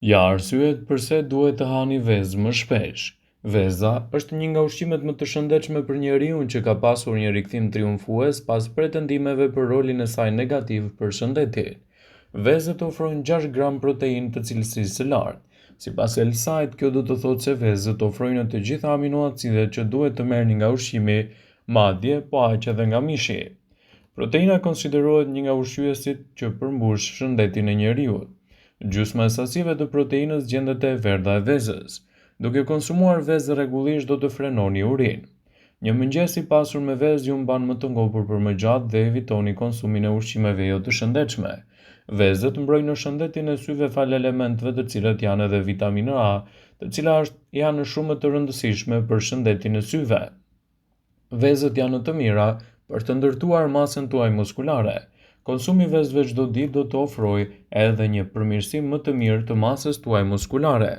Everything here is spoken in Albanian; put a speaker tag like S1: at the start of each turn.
S1: Ja arsyet pse duhet të hani vezë më shpesh. Veza është një nga ushqimet më të shëndetshme për njeriu që ka pasur një rikthim triumfues pas pretendimeve për rolin e saj negativ për shëndetin. Vezët ofrojnë 6 gram proteinë të cilësisë së lartë. Sipas Elsajt, kjo do të thotë se vezët ofrojnë të gjitha aminoacidet që duhet të merrni nga ushqimi, madje po aq edhe nga mishi. Proteina konsiderohet një nga ushqyesit që përmbush shëndetin e njeriut. Gjysma e sasive të proteinës gjendet te verda e vezës. Duke konsumuar vezë rregullisht do të frenoni urinë. Një mëngjes i pasur me vezë ju mban më të ngopur për më gjatë dhe evitoni konsumin e ushqimeve jo të shëndetshme. Vezët mbrojnë shëndetin e syve falë elementeve të cilët janë edhe vitamina A, të cilat janë shumë të rëndësishme për shëndetin e syve. Vezët janë të mira për të ndërtuar masën tuaj muskulare. Konsumi vezëve çdo ditë do të ofrojë edhe një përmirësim më të mirë të masës tuaj muskulare.